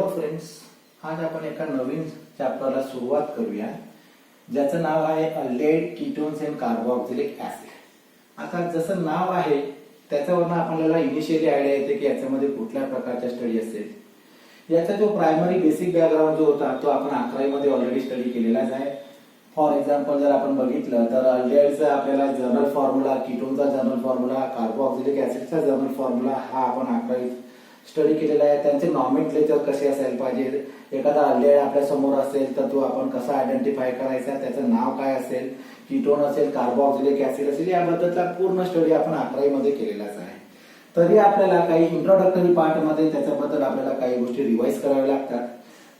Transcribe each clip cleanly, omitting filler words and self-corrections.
Hello friends, आज आपण एका नवीन चॅप्टरला सुरुवात करूया ज्याचं नाव आहे aldehyde, ketones and carboxylic acid. आता जसं नाव आहे त्याच्यावरून आपल्याला इनिशियली आयडिया येते की याच्यामध्ये कुठल्या प्रकारच्या स्टडी असेल. याचा जो प्रायमरी बेसिक बॅकग्राऊंड जो होता तो आपण 11वी मध्ये ऑलरेडी स्टडी केलेलाच आहे. फॉर एक्झाम्पल जर आपण बघितलं तर अल्डेहाइडचा आपल्याला जनरल फॉर्म्युला, कीटोनचा जनरल फॉर्म्युला, कार्बोक्सिलिक ऍसिडचा जनरल फॉर्म्युला हा आपण 11वी स्टडी केलेला आहे. त्यांचे नॉमेनक्लेचर कसे असायला पाहिजे, एखादा अल्डेहाइड आपल्या समोर असेल तर तो आपण कसा आयडेंटिफाय करायचा, त्याचं नाव काय असेल, कीटोन असेल, कार्बोक्सिलिक ऍसिड असेल, याबद्दलचा पूर्ण स्टडी आपण 11वी मध्ये केलेलाच आहे. तरी आपल्याला काही इंट्रोडक्टरी पार्ट मध्ये त्याच्याबद्दल आपल्याला काही गोष्टी रिवाइज कराव्या लागतात.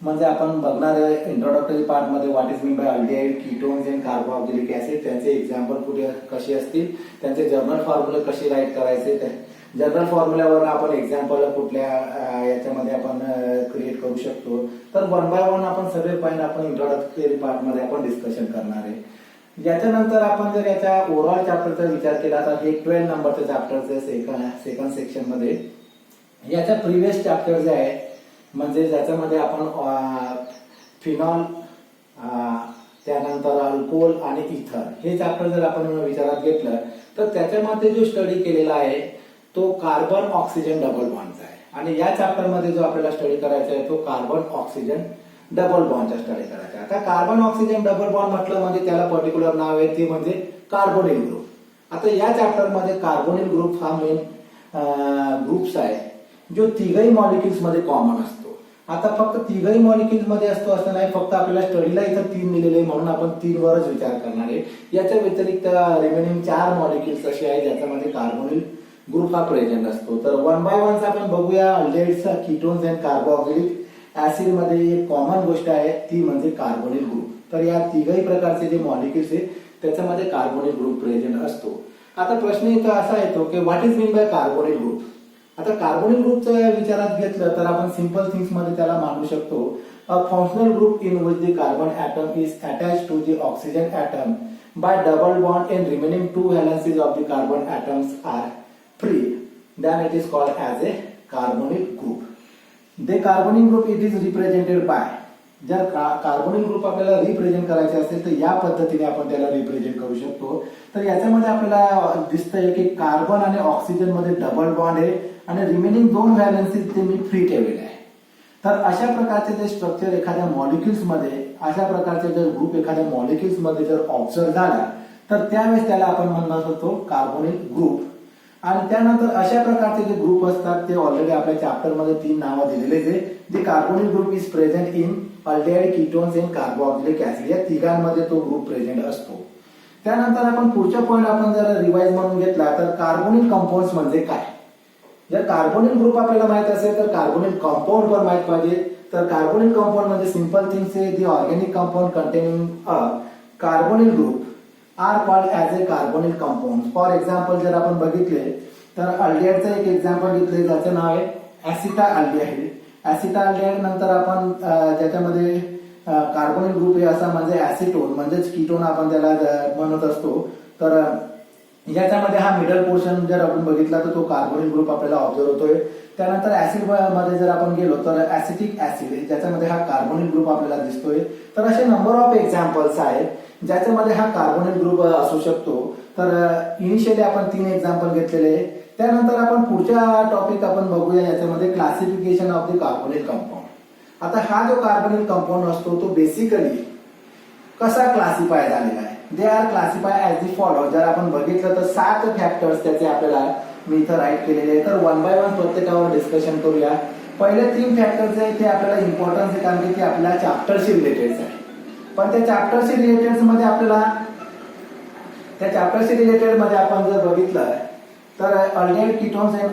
म्हणजे आपण बघणार आहे इंट्रोडक्टरी पार्ट मध्ये what is mean bye aldehyde, ketones and carboxylic acid, त्यांचे एक्झाम्पल कुठे कसे असतील, त्यांचे जनरल फॉर्म्युले कसे राईट करायचे, जनरल फॉर्म्युल्यावर आपण एक्झाम्पल कुठल्या याच्यामध्ये आपण क्रिएट करू शकतो. तर वन बाय वन आपण सगळे पॉईंट आपण इंट्रोडक्टरी पार्ट मध्ये आपण डिस्कशन करणार आहे. याच्यानंतर आपण जर याच्या ओव्हरऑल चॅप्टरचा विचार केला तर हे 12 नंबरचे चॅप्टरचे सेकंड सेक्शन मध्ये याच्या प्रिव्हियस चॅप्टर जे आहे म्हणजे ज्याच्यामध्ये आपण फिनॉल, त्यानंतर अल्कोहोल आणि इथर हे चॅप्टर जर आपण विचारात घेतलं तर त्याच्यामध्ये जो स्टडी केलेला आहे तो कार्बन ऑक्सिजन डबल बॉन्डचा आहे. आणि या चॅप्टर मध्ये जो आपल्याला स्टडी करायचा आहे तो कार्बन ऑक्सिजन डबल बॉन्डचा स्टडी करायचा आहे. आता कार्बन ऑक्सिजन डबल बॉन्ड म्हटलं म्हणजे त्याला पर्टिक्युलर नाव आहे ते म्हणजे कार्बोनिल ग्रुप. आता या चॅप्टर मध्ये कार्बोनिल ग्रुप हा मेन ग्रुप्स आहे जो तिघही मॉलिक्युल्स मध्ये कॉमन असतो. आता फक्त तिघही मॉलिक्युल्स मध्ये असतो असं नाही, फक्त आपल्याला स्टडीला इथं 3 दिलेले म्हणून आपण 3 वरच विचार करणार आहे. याच्या व्यतिरिक्त रिमेनिंग 4 मॉलिक्युल्स असे आहेत ज्याच्यामध्ये कार्बोनिल ग्रुप हा प्रेझेंट असतो. तर वन बाय वन आपण बघूया. अल्डेहाइड्स, कीटोन्स अँड कार्बोक्सिलिक ऍसिड मध्ये एक कॉमन गोष्ट आहे ती म्हणजे कार्बोनिल ग्रुप. तर या तिघही प्रकारचे जे मॉलिक्युल्स आहेत त्याच्यामध्ये कार्बोनिल ग्रुप प्रेझेंट असतो. आता प्रश्न इथं असा येतो की what is mean bye carbonyl group. आता कार्बोनिल ग्रुपचं विचारात घेतलं तर आपण सिंपल थिंग्स मध्ये त्याला मांडू शकतो. A functional group in which the carbon atom is attached to the oxygen atom by double bond and remaining 2 valencies of the carbon atoms are free, then it is called as a carbonyl group. The carbonyl group it is represented by, जर carbonyl group आपल्याला represent करायचे असेल तर या पद्धतीने आपण त्याला represent करू शकतो. तर याच्यामध्ये आपल्याला दिसतंय की कार्बन आणि ऑक्सिजन मध्ये डबल बॉन्ड आहे आणि रिमेनिंग 2 व्हॅलेन्सीज ते मी फ्री ठेवलेले आहे. तर अशा प्रकारचे जे स्ट्रक्चर एखाद्या मॉलिक्युल्स मध्ये, अशा प्रकारचे जर ग्रुप एखाद्या मॉलिक्युल्स मध्ये जर ऑब्झर्व झाला तर त्यावेळेस त्याला आपण म्हणणार होतो कार्बोनिल ग्रुप. आणि त्यानंतर अशा प्रकारचे जे ग्रुप असतात ते ऑलरेडी आपल्या चॅप्टर मध्ये 3 नावं दिलेले आहे. जे carbonyl group is present in aldehyde, ketones and carboxylic acid, या तिघांमध्ये तो ग्रुप प्रेझेंट असतो. त्यानंतर आपण पुढच्या पॉईंट आपण जर रिवाइज म्हणून घेतला तर कार्बोनिल कंपाऊंड्स म्हणजे काय. जर कार्बोनिल ग्रुप आपल्याला माहित असेल तर कार्बोनिल कंपाऊंड पण माहित पाहिजे. तर कार्बोनिल कंपाऊंड म्हणजे सिंपल थिंग्स आहे the organic compound containing a carbonyl group are called as a carbonyl compound. For example जर आपण बघितले तर अल्डेहाइडचं एक एक्झाम्पल घेतले ज्याचं नाव आहे ऍसिटाल्डिहाइड. ऍसिटाल्डिहाइड नंतर आपण ज्याच्यामध्ये कार्बोनिल ग्रुप आहे असा म्हणजे ऍसिटोन म्हणजेच कीटोन आपण त्याला म्हणत असतो. तर याच्यामध्ये हा मिडल पोर्शन जर आपण बघितला तर तो कार्बोनिल ग्रुप आपल्याला ऑब्झर्व होतोय. त्यानंतर ऍसिड मध्ये जर आपण गेलो तर ऍसिटिक ऍसिड ज्याच्यामध्ये हा कार्बोनिल ग्रुप आपल्याला दिसतोय. तर असे नंबर ऑफ एक्झाम्पल्स आहेत ज्याच्यामध्ये हा कार्बोनिल ग्रुप असू शकतो. तर इनिशियली आपण 3 एक्झाम्पल घेतलेले आहे. त्यानंतर आपण पुढच्या टॉपिक आपण बघूया याच्यामध्ये classification of the carbonyl compound. आता हा जो कार्बोनिल कंपाऊंड असतो तो बेसिकली कसा क्लासिफाय झालेला आहे. They are classify as the follow. जर आपण बघितलं तर 7 फॅक्टर्स त्याचे आपल्याला मी इथं राईट केलेले आहे. तर वन बाय वन प्रत्येकावर डिस्कशन करूया. पहिले 3 फॅक्टर्स आहे ते आपल्याला इम्पॉर्टन्स आहे कारण की ते आपल्या चॅप्टरशी रिलेटेड आहे. पण त्या चॅप्टरशी रिलेटेड मध्ये आपल्याला आपण जर बघितलं तर aldehyde, ketones and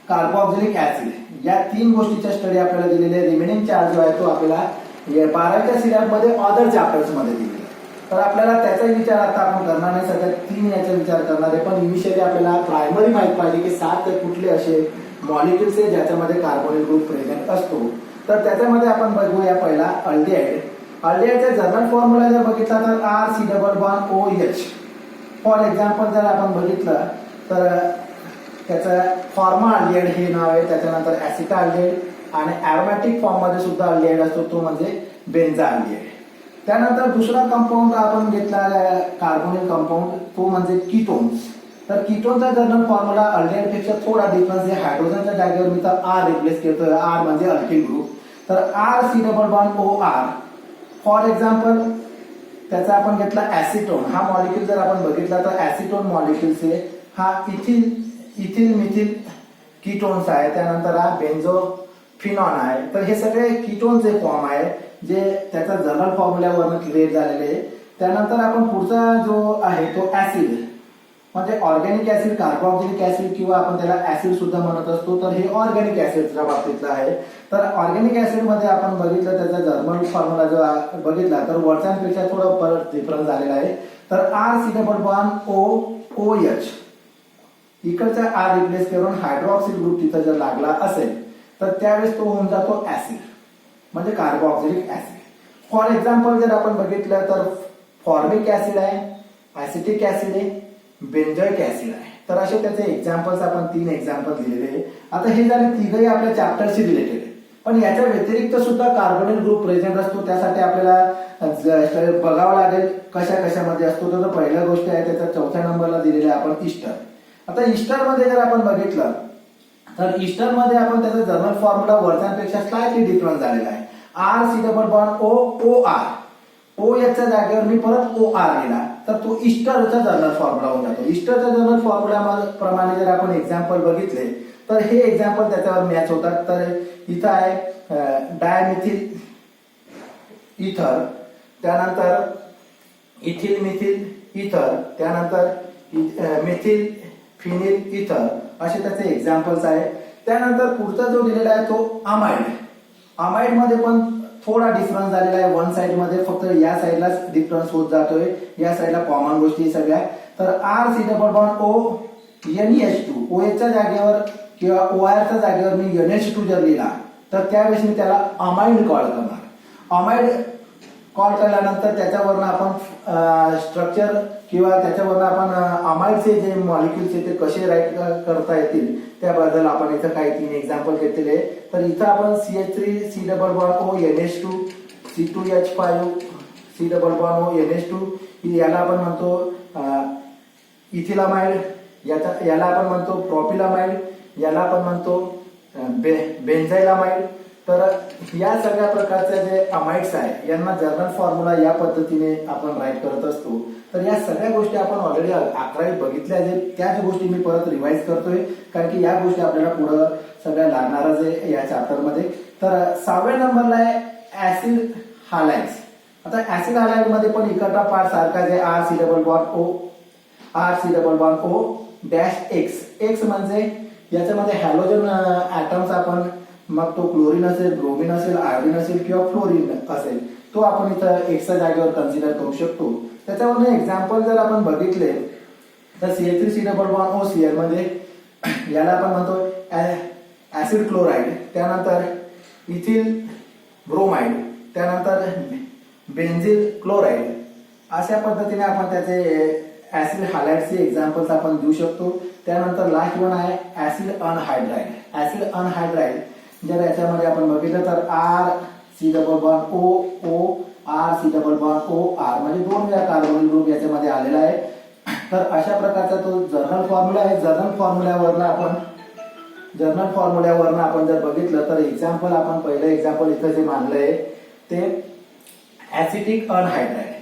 carboxylic acid या 3 गोष्टीच्या स्टडी आपल्याला दिलेले. रिमेनिंग 4 जो आहे तो आपल्याला 12च्या सिलेबस मध्ये अदर चॅप्टर्स मध्ये दिलेला. तर आपल्याला त्याचा विचार आता आपण करणार नाही, सगळ्या 3 याचा विचार करणार आहे. पण इनिशियली आपल्याला प्रायमरी माहित पाहिजे की 7 कुठले असे मॉलिक्युल्स आहे ज्याच्यामध्ये कार्बोनिल ग्रुप प्रेझेंट असतो. तर त्याच्यामध्ये आपण बघूया पहिला अल्डेहाइड. अल्डेहाइडचा जनरल फॉर्म्युला जर बघितला तर RC double bond OH. For example जर आपण बघितलं तर त्याचं फॉर्मा अल्डेहाइड हे नाव आहे. त्याच्यानंतर ऍसिटा अल्डेहाइड, आणि ॲरोमॅटिक फॉर्म मध्ये सुद्धा अल्डिहाइड असतो, तो म्हणजे बेन्झा अल्डिहाइड. त्यानंतर दुसरा कंपाऊंड आपण घेतला कार्बोनिल कंपाऊंड, तो म्हणजे कीटोन्स. तर कीटोनचा जनरल फॉर्म्युला अल्डिहाइड पेक्षा थोडा डिफरन्स आहे. हायड्रोजनच्या जागेवर मी तर आर रिप्लेस करतोय, आर म्हणजे अल्किल ग्रुप. तर R C double bond O R. For example त्याचा आपण घेतला ऍसिटोन. हा मॉलिक्यूल जर आपण बघितला तर ऍसिटोन मॉलिक्यूल्स आहे, हा इथिल मिथिल कीटोन्स आहे. त्यानंतर हा बेन्झोफिनॉन आहे. तर हे सगळे कीटोनचे फॉर्म आहे जे त्याचा जनरल फॉर्म्युल्यावरून क्रिएट झालेले आहे. त्यानंतर आपण पुढचा जो आहे तो ऍसिड म्हणजे ऑर्गॅनिक ऍसिड, कार्बोक्सिलिक ऍसिड किंवा आपण त्याला ऍसिड सुद्धा म्हणत असतो. तर हे ऑर्गॅनिक ऍसिडच्या बाबतीतलं आहे. तर ऑर्गॅनिक ऍसिड मध्ये आपण बघितलं त्याचा जनरल फॉर्म्युला जो बघितला तर वरच्यांपेक्षा थोडं परत डिफरन्स झालेला आहे. तर R C double bond O O H, इकडचा आर रिप्लेस करून हायड्रॉक्सिल ग्रुप तिथं जर लागला असेल तर त्यावेळेस तो होऊन जातो ऍसिड म्हणजे कार्बोक्सिलिक ऍसिड. फॉर एक्झाम्पल जर आपण बघितलं तर फॉर्मिक ऍसिड आहे, ऍसिटिक ऍसिड आहे, बेंझोइक ऍसिड आहे. तर असे त्याचे एक्झाम्पल्स आपण 3 एक्झाम्पल दिलेले आहे. आता हे झाले तिघही आपल्या चॅप्टरशी रिलेटेड आहे. पण याच्या व्यतिरिक्त सुद्धा कार्बोनिल ग्रुप प्रेझेंट असतो. त्यासाठी आपल्याला बघावं लागेल कशा कशामध्ये असतो. तर पहिल्या गोष्ट आहे त्याचा 4थ्या नंबरला दिलेला आहे आपण ईस्टर. आता ईस्टर मध्ये जर आपण बघितलं तर ईस्टर मध्ये आपण त्याचा जनरल फॉर्म्युला वरच्यांपेक्षा स्लाइटली डिफरन्स झालेला आहे. R C double bond O O R. O याच्या जागेवर मी परत ओ आर लिहिला तर तो ईस्टरचा जनरल फॉर्म्युला होऊन जातो. ईस्टरच्या जनरल फॉर्म्युला प्रमाणे जर आपण एक्झाम्पल बघितले तर हे एक्झाम्पल त्याच्यावर मॅच होतात. तर इथं आहे डायमिथिल इथर, त्यानंतर इथिल मिथिल इथर, त्यानंतर मिथिल फिनिल इथर, असे त्याचे एक्झाम्पल्स आहे. त्यानंतर पुढचा जो दिलेला आहे तो अमाइड. अमाइड मध्ये पण थोडा डिफरन्स झालेला आहे. वन साइड मध्ये फक्त या साइडलाच डिफरन्स होत जातोय, या साइडला कॉमन गोष्टी सगळ्या. तर R C double bond O NH2, O च्या जागेवर किंवा OR च्या जागेवर मी NH2 जर लिहिला तर त्यावेळेस मी त्याला अमाइड कॉल करणार. अमाइड कॉल केल्यानंतर त्याच्यावरनं आपण स्ट्रक्चर किंवा त्याच्यावरनं आपण अमाइडचे जे मॉलिक्युल्स आहेत ते कसे राईट करता येतील त्याबद्दल आपण इथं काही 3 एक्झाम्पल घेतलेले आहे. तर इथं आपण CH3 C double bond O NH2, C2H5 C double bond O NH2, याला आपण म्हणतो इथिलामाइड, याला आपण म्हणतो प्रोपिलामाइड, याला आपण म्हणतो बेन्झाइलामाइड. तर या सगळ्या प्रकारच्या जे अमाइड्स आहे यांना जनरल फॉर्म्युला या पद्धतीने आपण राईट करत असतो. तर या सगळ्या गोष्टी आपण ऑलरेडी 11वीत बघितल्या आहेत. त्याच गोष्टी मी परत रिवाइज करतोय कारण की या गोष्टी आपल्याला पुढे सगळ्या लागणारच आहे या चॅप्टर मध्ये. तर 6व्या नंबरला आहे ऍसिड हालाइड्स. आता ऍसिड हालाइड मध्ये पण इकडचा पार्ट सारखा जे R C double bond O, R C double bond O dash X. X म्हणजे याच्यामध्ये हॅलोजन ऍटम्स आपण, मग तो क्लोरीन असेल, ब्रोमीन असेल, आयोडीन असेल किंवा फ्लोरीन असेल, तो आपण इथं एक्सच्या जागेवर कन्सिडर करू शकतो. त्याच्यावरून एक्झाम्पल जर आपण बघितले तर CH3 C double bond O Cl मध्ये याला आपण म्हणतो ऍसिड क्लोराइड, त्यानंतर इथिल ब्रोमाइड, त्यानंतर बेन्झिल क्लोराइड. अशा पद्धतीने आपण त्याचे ऍसिड हालाइड्सचे एक्झाम्पल्स आपण देऊ शकतो. त्यानंतर लास्ट वन आहे ऍसिड अनहायड्राइड. ऍसिड अनहायड्राइड जर याच्यामध्ये आपण बघितलं तर R C double bond O O R C double bond O R म्हणजे 2 वेळा कार्बोनिल ग्रुप याच्यामध्ये आलेला आहे. तर अशा प्रकारचा तो जनरल फॉर्म्युला आहे. जनरल फॉर्म्युल्यावरनं आपण जर बघितलं तर एक्झाम्पल आपण पहिलं एक्झाम्पल इथं जे मानलंय ते ऍसिटिक अनहायड्राइड,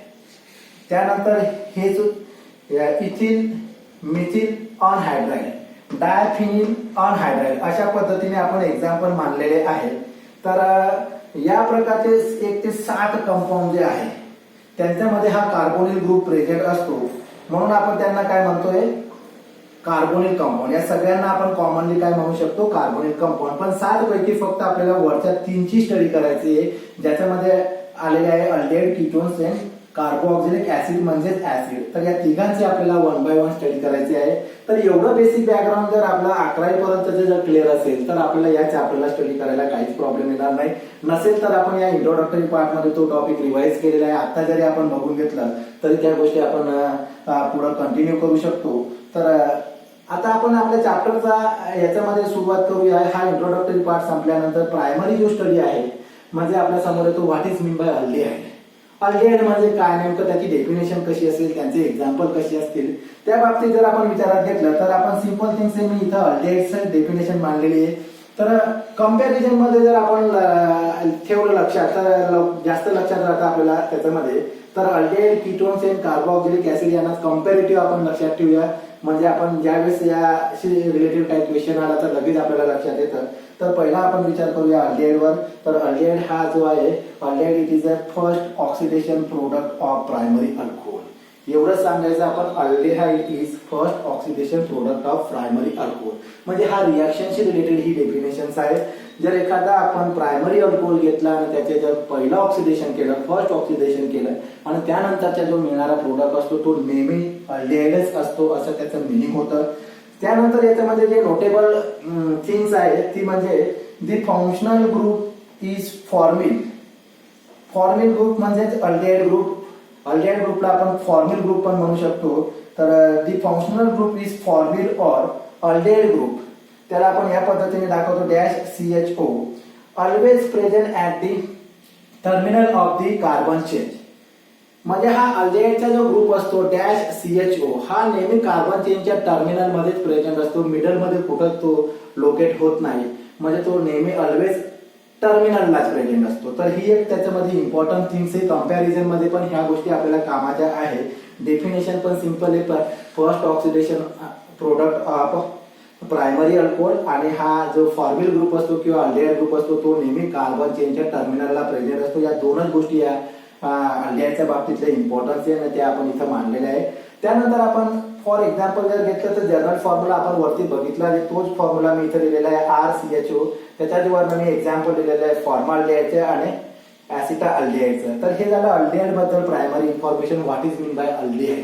त्यानंतर हे इथिल मिथिल अनहायड्राइड, डायफिनिल अनहायड्राइड, अशा पद्धतीने आपण एक्झाम्पल मानलेले आहेत. तर या प्रकारचे 1 ते 7 कंपाऊंड जे आहे त्यांच्यामध्ये हा कार्बोनिल ग्रुप प्रेझेंट असतो. म्हणून आपण त्यांना काय म्हणतोय कार्बोनिल कंपाऊंड. या सगळ्यांना आपण कॉमनली काय म्हणू शकतो कार्बोनिल कंपाऊंड. पण 7 पैकी फक्त आपल्याला वरच्या 3ची स्टडी करायची आहे ज्याच्यामध्ये आलेले आहे aldehyde, ketones and carboxylic acid म्हणजेच ऍसिड. तर या तिघांची आपल्याला 1 बाय 1 स्टडी करायची आहे. तर एवढं बेसिक बॅकग्राऊंड जर आपला 11वी पर्यंत जर क्लिअर असेल तर आपल्याला या चॅप्टरला स्टडी करायला काहीच प्रॉब्लेम येणार नाही. नसेल तर आपण या इंट्रोडक्टरी पार्ट मध्ये तो टॉपिक रिवाइज केलेला आहे. आता जरी आपण बघून घेतलं तरी त्या गोष्टी आपण पुढे कंटिन्यू करू शकतो. तर आता आपण आपल्या चॅप्टरचा याच्यामध्ये सुरुवात करूया. हा इंट्रोडक्टरी पार्ट संपल्यानंतर प्रायमरी जो स्टडी आहे म्हणजे आपल्या समोर येतो what is mean bye aldehyde. Aldehyde म्हणजे काय, नेमकं त्याची डेफिनेशन कशी असेल, त्यांचे एक्झाम्पल कशी असतील, त्या बाबतीत जर आपण विचारात घेतलं तर आपण सिंपल थिंग्स मी इथं अल्डिहाइडचं डेफिनेशन मांडलेली आहे. तर कंपॅरिझन मध्ये जर आपण ठेवलं लक्षात तर जास्त लक्षात राहतं आपल्याला त्याच्यामध्ये. तर अल्डिहाइड, कीटोन्स आणि कार्बोक्सिलिक ऍसिड यांना कंपॅरेटिव्ह आपण लक्षात ठेवूया. म्हणजे आपण ज्यावेळेस याशी रिलेटेड काही क्वेश्चन आला तर लगेच आपल्याला लक्षात येतं. तर पहिला आपण विचार करूया अल्डिहाइडवर. तर अल्डिहाइड हा जो आहे, aldehyde it is a first oxidation product of primary alcohol. एवढं सांगायचं आपण, aldehyde is first oxidation product of primary alcohol. म्हणजे हा रिएक्शनशी रिलेटेड ही डेफिनेशन्स आहे. जर एखादा आपण प्रायमरी अल्कोहोल घेतला आणि त्याचे जर पहिलं ऑक्सिडेशन केलं, फर्स्ट ऑक्सिडेशन केलं आणि त्यानंतरचा जो मिळणारा प्रोडक्ट असतो तो नेहमी अल्डिहाइडच असतो, असं त्याचं मिनिंग होतं. त्यानंतर याच्यामध्ये जे नोटेबल थिंग्स आहेत ती म्हणजे the functional group is formyl. Formyl group म्हणजेच अल्डिहाइड ग्रुप. अल्डिहाइड ग्रुपला आपण फॉर्मिल ग्रुप पण म्हणू शकतो. तर the functional group is formyl or aldehyde group. त्याला आपण या पद्धतीने दाखवतो, dash CHO always present at the terminal of the carbon chain. म्हणजे हा अल्डिहाइडचा जो ग्रुप असतो डॅश CHO हा नेहमी कार्बन चेनच्या टर्मिनल मध्येच प्रेझेंट असतो, मिडल मध्ये कुठं तो लोकेट होत नाही. म्हणजे तो नेहमी ऑलवेज टर्मिनललाच प्रेझेंट असतो. तर ही एक त्याच्यामध्ये इम्पॉर्टंट थिंग्स आहे. कंपॅरिझन मध्ये पण ह्या गोष्टी आपल्याला कामाच्या आहे. डेफिनेशन पण सिंपल आहे, first oxidation product of primary alcohol. आणि हा जो फॉर्मिल ग्रुप असतो किंवा अल्डिहाइड ग्रुप असतो तो नेहमी कार्बन चेनच्या टर्मिनलला प्रेझेंट असतो. या दोनच गोष्टी या अल्डिहाइडच्या बाबतीतले इम्पॉर्टन्स आहे ते आपण इथं मांडलेले आहे. त्यानंतर आपण फॉर एक्झाम्पल जर घेतलं तर जनरल फॉर्म्युला आपण वरती बघितला, तोच फॉर्म्युला मी इथे लिहिलेला आहे RCHO. त्याच्यावर मी एक्झाम्पल दिलेलं आहे फॉर्माल्डिहाइडचे आणि ऍसिटा अल्डिहाइडचं. तर हे झालं अल्डिहाइड बद्दल primary information, what is mean bye aldehyde.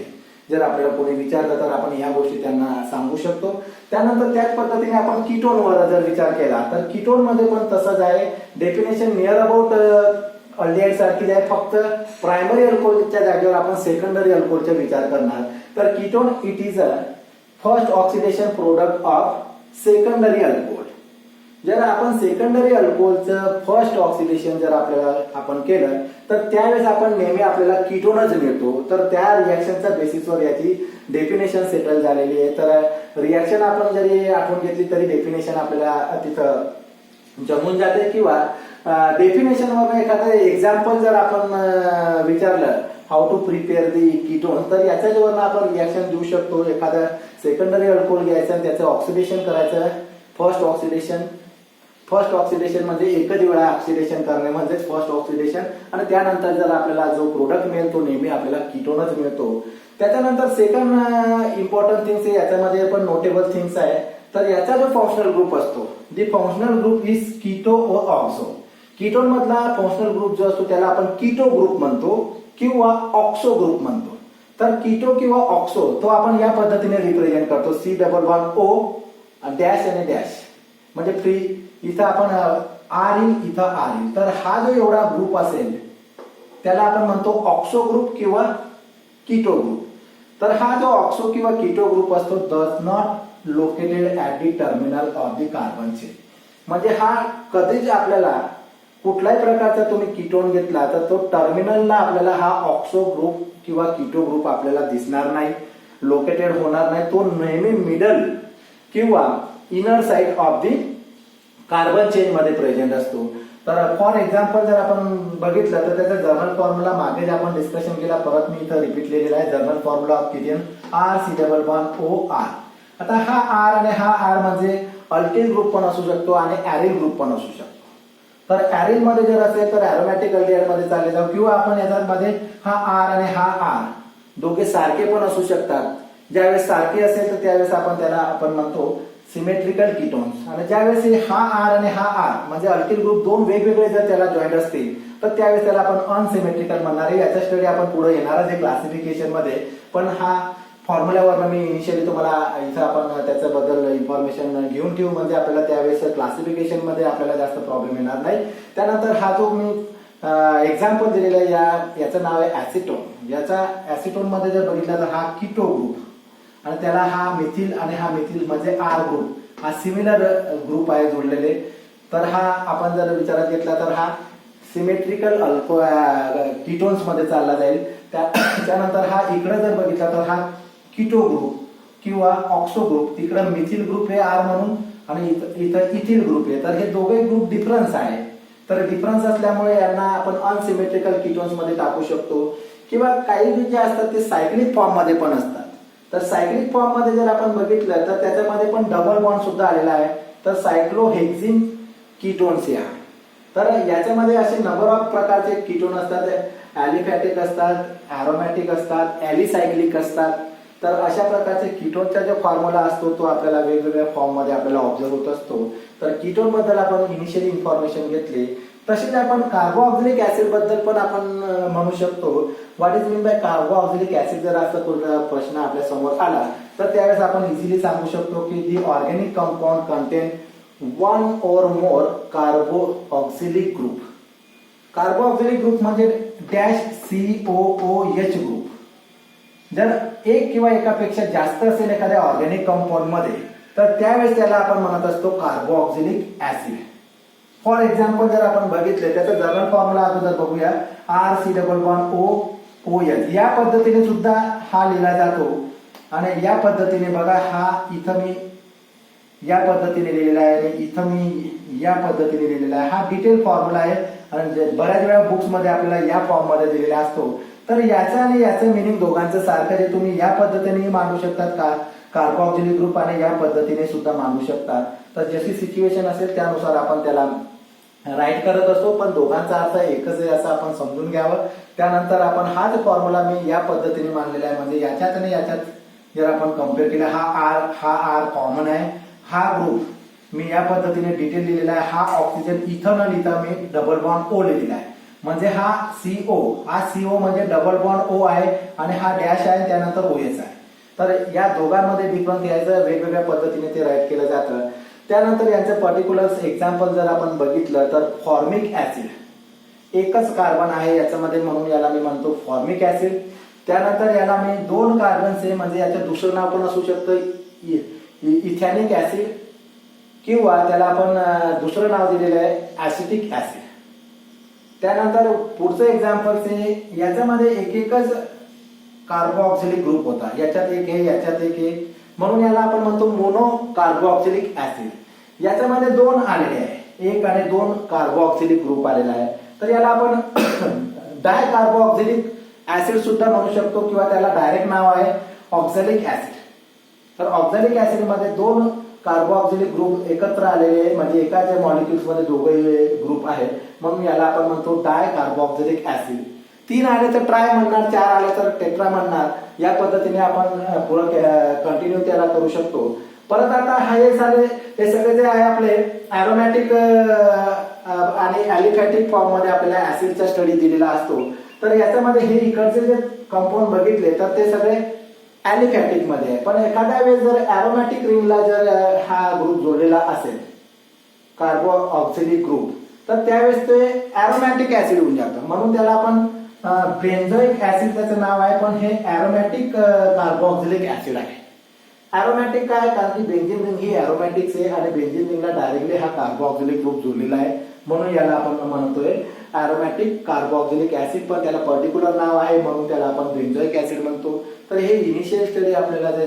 जर आपल्याला कोणी विचारलं तर आपण या गोष्टी त्यांना सांगू शकतो. त्यानंतर त्याच पद्धतीने आपण कीटोनवर जर विचार केला तर कीटोन मध्ये पण तसंच आहे. डेफिनेशन नियर अबाउट अल्डिहाइड सारखीच आहे, फक्त प्रायमरी अल्कोहोलच्या जागेवर आपण सेकंडरी अल्कोहोलचा विचार करणार. तर ketone it is a first oxidation product of secondary alcohol. जर आपण सेकंडरी अल्कोहोलचं फर्स्ट ऑक्सिडेशन जर आपल्याला आपण केलं तर त्यावेळेस आपण नेहमी आपल्याला कीटोनच मिळतो. तर त्या रिएक्शनच्या बेसिसवर याची डेफिनेशन सेटल झालेली आहे. तर रिएक्शन आपण जरी आठवण घेतली तरी डेफिनेशन आपल्याला तिथं जमून जाते. किंवा डेफिनेशनवर एखादं एक्झाम्पल जर आपण विचारलं how to prepare the ketone तर याच्यावरून आपण रिएक्शन देऊ शकतो. एखादं सेकंडरी अल्कोहोल घ्यायचं आणि त्याचं ऑक्सिडेशन करायचं. फर्स्ट ऑक्सिडेशन म्हणजे एकच वेळा ऑक्सिडेशन करणे म्हणजेच फर्स्ट ऑक्सिडेशन. आणि त्यानंतर जर आपल्याला जो प्रोडक्ट मिळेल तो नेहमी आपल्याला कीटोनच मिळतो. त्याच्यानंतर सेकंड इम्पॉर्टंट थिंग्स आहे, याच्यामध्ये पण नोटेबल थिंग्स आहे. तर याचा जो फंक्शनल ग्रुप असतो दी फंक्शनल ग्रुप इज कीटो व ऑक्सो. कीटोन मधला फंक्शनल ग्रुप जो असतो त्याला आपण कीटो ग्रुप म्हणतो किंवा ऑक्सो ग्रुप म्हणतो. तर कीटो किंवा ऑक्सो तो आपण या पद्धतीने रिप्रेझेंट करतो, C++O डॅश आणि डॅश म्हणजे फ्री. इथं आपण R इथं R. तर हा जो एवढा ग्रुप असेल त्याला आपण म्हणतो ऑक्सो ग्रुप किंवा कीटो ग्रुप. तर हा जो ऑक्सो किंवा कीटो ग्रुप असतो does not located at the terminal of the carbon chain. म्हणजे हा कधीच आपल्याला कुठल्याही प्रकारचा तुम्ही कीटोन घेतला तर तो टर्मिनलला आपल्याला हा ऑक्सो ग्रुप किंवा कीटो ग्रुप आपल्याला दिसणार नाही, लोकेटेड होणार नाही. तो नेहमी मिडल किंवा inner side of the carbon chain मध्ये प्रेझेंट असतो. तर फॉर एक्झाम्पल जर आपण बघितलं तर त्याचा जर्नल फॉर्म्युला मागे जे आपण डिस्कशन केला परत मी इथं रिपीट केलेला आहे. Journal formula of ketone RC++OR. आता हा R आणि हा R म्हणजे अल्किल ग्रुप पण असू शकतो आणि ऍरिल ग्रुप पण असू शकतो. तर ऍरिल मध्ये जर असेल तर अरोमॅटिक अल्डिहाइड मध्ये चालले जाऊ किंवा आपण याच्यामध्ये हा R आणि हा R दोघे सारखे पण असू शकतात. ज्यावेळेस सारखे असेल तर त्यावेळेस आपण त्याला आपण म्हणतो सिमेट्रिकल कीटोन्स. आणि ज्यावेळेस हा R आणि हा R म्हणजे अल्किल ग्रुप दोन वेगवेगळे जर त्याला जॉईंट असतील तर त्यावेळेस त्याला आपण अनसिमेट्रिकल म्हणणार आहे. याचा स्टडी आपण पुढे येणार आहे क्लासिफिकेशन मध्ये. पण हा फॉर्म्युल्यावर मी इनिशियली तुम्हाला इथं आपण त्याच्याबद्दल इन्फॉर्मेशन घेऊन ठेवू म्हणजे आपल्याला त्यावेळेस क्लासिफिकेशन मध्ये आपल्याला जास्त प्रॉब्लेम येणार नाही. त्यानंतर हा जो मी एक्झाम्पल दिलेला आहे याचं नाव आहे ऍसिटोन. याचा ऍसिटोन मध्ये जर बघितलं तर हा कीटो ग्रुप आणि त्याला हा मिथिल आणि हा मिथिल म्हणजे आर ग्रुप हा सिमिलर ग्रुप आहे जोडलेले. तर हा आपण जर विचारात घेतला तर हा सिमेट्रिकल कीटोन्स मध्ये चालला जाईल. त्यानंतर हा इकडे जर बघितला तर हा कीटो ग्रुप किंवा ऑक्सो ग्रुप, तिकडे मिथिल ग्रुप हे आर म्हणून आणि इथं इथिल ग्रुप आहे. तर हे दोघे ग्रुप डिफरन्स आहे. तर डिफरन्स असल्यामुळे यांना आपण अनसिमेट्रिकल कीटोन्स मध्ये टाकू शकतो किंवा काही जे असतात ते सायक्लिक फॉर्म मध्ये पण असतात. तर सायक्लिक फॉर्म मध्ये जर आपण बघितलं तर त्याच्यामध्ये पण डबल बॉन्ड सुद्धा आलेला आहे. तर सायक्लोहेक्सिन कीटोन्स या. तर याच्यामध्ये असे नंबर ऑफ प्रकारचे कीटोन असतात. ॲलिफॅटिक असतात, ॲरोमॅटिक असतात, ॲलिसायक्लिक असतात. तर अशा प्रकारचे कीटोनचा जो फॉर्म्युला असतो तो आपल्याला वेगवेगळ्या फॉर्म मध्ये आपल्याला ऑब्झर्व होत असतो. तर कीटोन बद्दल आपण इनिशियली इन्फॉर्मेशन घेतली. तसेच आपण कार्बोऑक्सिलिक ऍसिड बद्दल पण आपण म्हणू शकतो. What is mean by carboxylic acid जर असा प्रश्न आपल्या समोर आला तर त्यावेळेस आपण इझिली सांगू शकतो की दी ऑर्गॅनिक कंपाऊंड कंटेन वन और मोर कार्बोऑक्सिलिक ग्रुप. कार्बोऑक्सिलिक ग्रुप म्हणजे डॅश COOH ग्रुप. जर एक किंवा एकापेक्षा जास्त असेल एखाद्या ऑर्गॅनिक कंपाऊंड मध्ये तर त्यावेळेस त्याला आपण म्हणत असतो कार्बोऑक्सिलिक ऍसिड. फॉर एक्झाम्पल जर आपण बघितले त्याचा जर्नल फॉर्म्युला अगोदर बघूया. RC≡OOH या पद्धतीने सुद्धा हा लिहिला जातो. आणि या पद्धतीने बघा हा इथं मी या पद्धतीने लिहिलेला आहे आणि इथं मी या पद्धतीने लिहिलेला आहे. हा डिटेल फॉर्म्युला आहे आणि बऱ्याच वेळा बुक्स मध्ये आपल्याला या फॉर्म मध्ये दिलेला असतो. तर याचं आणि याचं मिनिंग दोघांचं सारखं आहे. तुम्ही या पद्धतीने मांडू शकतात का कार्बोऑक्सिलिक ग्रुप आणि या पद्धतीने सुद्धा मांडू शकतात. तर जशी सिच्युएशन असेल त्यानुसार आपण त्याला राईट करत असतो. पण दोघांचा अर्थ एकच आहे असं आपण समजून घ्यावं. त्यानंतर आपण हाच फॉर्म्युला मी या पद्धतीने मांडलेला आहे. म्हणजे याच्यात आणि याच्यात जर आपण कम्पेअर केला हा आर कॉमन आहे. हा ग्रुप मी या पद्धतीने डिटेल लिहिलेला आहे. हा ऑक्सिजन इथं न लिहिता मी डबल बॉन्ड ओ लिहिलेला आहे. म्हणजे हा CO म्हणजे डबल बॉन्ड O आहे आणि हा डॅश आहे त्यानंतर OH आहे. तर या दोघांमध्ये डिफरन्स यायचं वेगवेगळ्या पद्धतीने ते राईट केलं जातं. त्यानंतर यांचं पर्टिक्युलर एक्झाम्पल जर आपण बघितलं तर फॉर्मिक ऍसिड एकच कार्बन आहे याच्यामध्ये म्हणून याला मी म्हणतो फॉर्मिक ऍसिड. त्यानंतर याला मी दोन कार्बन्स आहे म्हणजे याचं दुसरं नाव पण असू शकतं इथॅनिक ऍसिड किंवा त्याला आपण दुसरं नाव दिलेलं आहे ऍसिटिक ऍसिड. त्यानंतर पुढचं एक्झाम्पल याच्यामध्ये एकच कार्बोऑक्सिलिक ग्रुप होता. याच्यात एक आहे याच्यात एक आहे म्हणून याला आपण म्हणतो मोनो कार्बोऑक्सिलिक ऍसिड. याच्यामध्ये दोन आलेले आहे एक आणि दोन कार्बोऑक्सिलिक ग्रुप आलेला आहे. तर याला आपण डाय कार्बोऑक्सिलिक ऍसिड सुद्धा म्हणू शकतो किंवा त्याला डायरेक्ट नाव आहे ऑक्झॅलिक ऍसिड. तर ऑक्झॅलिक ऍसिड मध्ये दोन कार्बोऑक्सिलिक ग्रुप एकत्र आलेले म्हणजे एकाच मॉलिक्युल्स मध्ये दोघे ग्रुप आहेत म्हणून याला आपण म्हणतो डाय कार्बोऑक्सिलिक ऍसिड. तीन आले तर ट्राय म्हणणार, चार आले तर टेट्रा म्हणणार. या पद्धतीने आपण पुढे कंटिन्यू त्याला करू शकतो. परत आता हे सगळे जे आहे आपले ॲरोमॅटिक आणि ॲलिफॅटिक फॉर्म मध्ये आपल्याला ऍसिडचा स्टडी दिलेला असतो. तर याच्यामध्ये हे इकडचे जे कंपाऊंड बघितले तर ते सगळे ॲलिफॅटिक मध्ये आहे. पण एखाद्या वेळेस जर ॲरोमॅटिक रिंगला जर हा ग्रुप जोडलेला असेल कार्बोऑक्सिलिक ग्रुप तर त्यावेळेस ते ॲरोमॅटिक ऍसिड होऊन जातं. म्हणून त्याला आपण बेन्झोइक ऍसिड त्याचं नाव आहे पण हे ॲरोमॅटिक कार्बोऑक्सिलिक ऍसिड आहे. ॲरोमॅटिक काय कारण की बेन्झीन रिंग ही ॲरोमॅटिक्स आहे आणि बेन्झीन रिंगला डायरेक्टली हा कार्बोऑक्सिलिक ग्रुप जोडलेला आहे म्हणून याला आपण म्हणतोय ॲरोमॅटिक कार्बोऑक्सिलिक ऍसिड. पण त्याला पर्टिक्युलर नाव आहे म्हणून त्याला आपण बेन्झोइक ऍसिड म्हणतो. तर हे इनिशियल स्टडी आपल्याला जर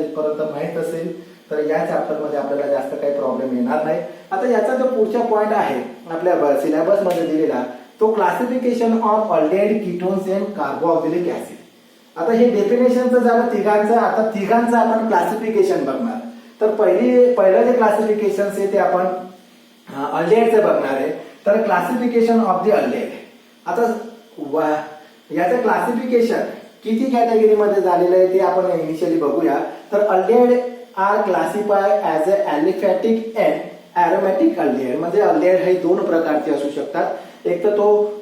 माहित असेल तर या चॅप्टर मध्ये आपल्याला जास्त काही प्रॉब्लेम येणार नाही. आता याचा जो पुढचा पॉइंट आहे आपल्या सिलेबस मध्ये दिलेला तो classification of aldehyde ketones and carboxylic acid. आता हे डेफिनेशनचं झालं तिघांचं. आता तिघांचं आपण क्लासिफिकेशन बघणार. तर पहिलं जे क्लासिफिकेशन आहे ते आपण अल्डेहाइडचं बघणार आहे. तर क्लासिफिकेशन ऑफ द अल्डेहाइड. आता याचं क्लासिफिकेशन किती कॅटेगरी मध्ये झालेलं आहे ते आपण इनिशियली बघूया. तर aldehyde are classify as a aliphatic and aromatic aldehyde. म्हणजे अल्डेहाइड हे दोन प्रकारचे असू शकतात. एक तर तो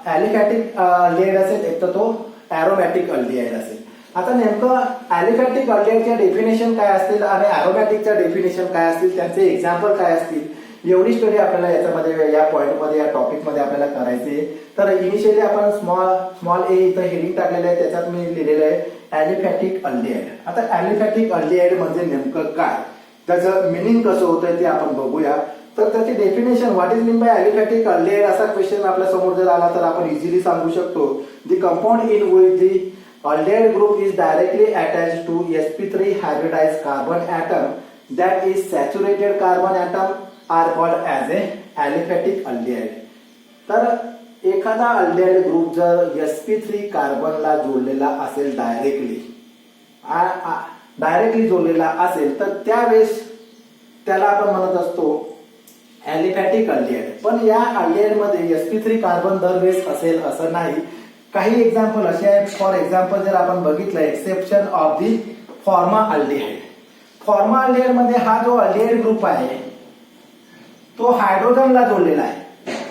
ॲलिफॅटिक अल्डेहाइड असेल एक तर तो ॲरोमॅटिक अल्डेहाइड असेल. आता नेमकं ॲलिफॅटिक अल्डेहाइडच्या डेफिनेशन काय असतील आणि ॲरोमॅटिकच्या डेफिनेशन काय असतील त्यांचे एक्झाम्पल काय असतील एवढी स्टडी आपल्याला याच्यामध्ये या पॉइंटमध्ये या टॉपिकमध्ये आपल्याला करायची आहे. तर इनिशियली आपण स्मॉल ए इथं हेडिंग टाकलेलं आहे त्याच्यात मी लिहिलेलं आहे ॲलिफॅटिक अल्डिहाइड. आता ॲलिफॅटिक अल्डिहाइड म्हणजे नेमकं काय, त्याचं मिनिंग कसं होतं ते आपण बघूया. तर त्याची definition, what is mean bye aliphatic aldehyde, असा क्वेश्चन आपल्या समोर जर आला तर आपण इझिली सांगू शकतो, the compound in which the aldehyde group is directly attached to sp3 hybridized carbon atom that is saturated carbon atom are called as a aliphatic aldehyde. तर एखादा अल्डिहाइड ग्रुप जर sp3 कार्बनला जोडलेला असेल डायरेक्टली जोडलेला असेल तर त्यावेळेस त्याला आपण म्हणत असतो ॲलिफॅटिक अल्डिहाइड. पण या अल्डिहाइड मध्ये sp3 कार्बन दरवेळेस असेल असं नाही. काही एक्झाम्पल असे आहेत. फॉर एक्झाम्पल जर आपण बघितलं, एक्सेप्शन ऑफ दी फॉर्मा अल्डिहाइड. फॉर्मा अल्डिहाइड मध्ये हा जो अल्डिहाइड ग्रुप आहे तो हायड्रोजनला जोडलेला आहे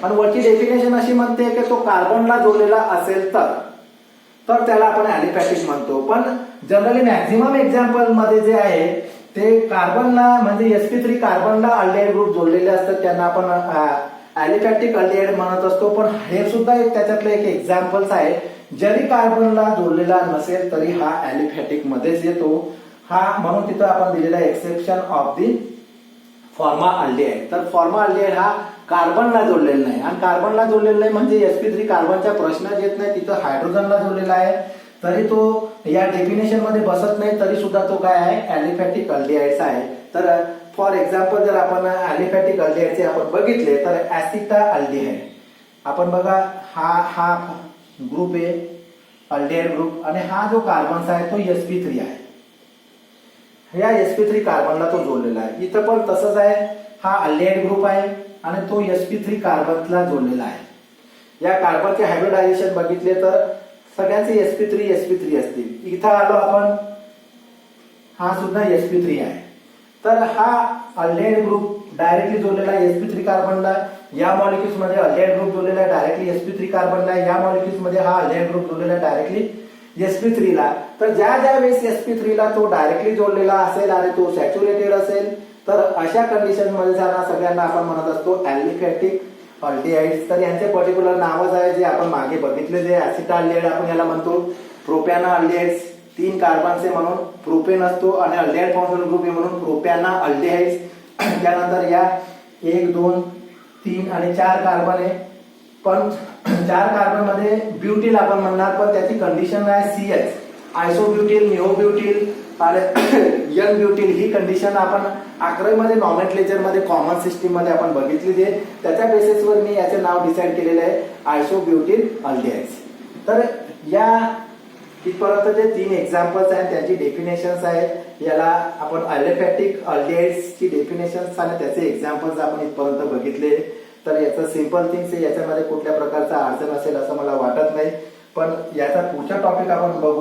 आणि वरची डेफिनेशन अशी म्हणते की तो कार्बनला जोडलेला असेल तर त्याला आपण ॲलिफॅटिक म्हणतो. पण जनरली मॅक्झिमम एक्झाम्पल मध्ये जे आहे ते कार्बनला म्हणजे sp3 कार्बनला अल्डिहाइड ग्रुप जोडलेले असतात, त्यांना आपण ॲलिफॅटिक अल्डिहाइड म्हणत असतो. पण हे सुद्धा एक त्याच्यातलं एक एक्झाम्पल्स आहे, जरी कार्बनला जोडलेला नसेल तरी हा ॲलिफॅटिक मध्येच येतो. हा म्हणून तिथं आपण दिलेला एक्सेप्शन ऑफ दी फॉर्मा अल्डिहाइड. तर फॉर्मा अल्डिहाइड हा कार्बनला जोडलेला नाही, आणि कार्बनला जोडलेला नाही म्हणजे sp3 कार्बनचा प्रश्नच येत नाही, तिथं हायड्रोजनला जोडलेला आहे, तरी तो या डेफिनेशन मध्ये बसत नाही, तरी सुद्धा तो काय आहे, ॲलिफॅटिक अल्डिहाइड्स आहे. तर फॉर एक्झाम्पल जर आपण ॲलिफॅटिक अल्डिहाइडचे आपण बघितले तर ॲसिटा अल्डिहाइड, आपण बघा हा ग्रुप आहे अल्डिहाइड ग्रुप, आणि हा जो कार्बन आहे तो sp3 आहे. या sp3 कार्बनला तो जोडलेला आहे. इथं पण तसंच आहे, हा अल्डिहाइड ग्रुप आहे आणि तो sp3 कार्बनला जोडलेला आहे. या कार्बनचे हायब्रिडायझेशन बघितले तर सगळ्यांचे sp3 असतील. इथं आलो आपण, हा सुद्धा sp3 आहे. तर हा अल्डिहाइड ग्रुप डायरेक्टली जोडलेला आहे sp3 कार्बनला. या मॉलिक्युल्स मध्ये अल्डिहाइड ग्रुप जोडलेला आहे डायरेक्टली sp3 कार्बनला. या मॉलिक्युल्स मध्ये हा अल्डिहाइड ग्रुप जोडलेला आहे डायरेक्टली sp3 ला. तर ज्या वेळेस sp3 ला तो डायरेक्टली जोडलेला असेल आणि तो सॅच्युरेटेड असेल तर अशा कंडिशन मध्ये सगळ्यांना आपण म्हणत असतो ॲलिफॅटिक अल्डिहाइड्स. तर यांचे पर्टिक्युलर नावच आहे जे आपण मागे बघितले, जे ॲसिटा अल्डिहाइड आपण याला म्हणतो. प्रोपॅना अल्डिहाइड्स 3 कार्बनचे म्हणून प्रोपेन असतो, आणि अल्डिहाइड फाउंडेशन ग्रुप म्हणून प्रोपॅना अल्डिहाइड्स. त्यानंतर या 1 2 3 आणि 4 कार्बन आहे, पण 4 कार्बन मध्ये ब्युटील आपण म्हणणार, पण त्याची कंडिशन आहे CH, आयसोब्युटील, निओब्युटील आणि एन ब्युटील. ही कंडिशन आपण 11वी मध्ये नॉमेनक्लेचर मध्ये कॉमन सिस्टीम मध्ये आपण बघितली आहे. त्याच्या बेसिसवर मी याचे नाव डिसाइड केलेले आहे आयसोब्युटील अल्डिहाइड्स. तर या इथपर्यंत जे 3 एक्झाम्पल्स आहेत त्यांची डेफिनेशन्स आहेत. याला आपण ॲलिफॅटिक अल्डिहाइड्सची डेफिनेशन्स आणि त्याचे एक्झाम्पल्स आपण इथपर्यंत बघितले. तर याचं सिंपल थिंग्स आहे, याच्यामध्ये कुठल्या प्रकारचा अडचण असेल असं मला वाटत नाही. पण याचा पुढचा टॉपिक आपण बघूया.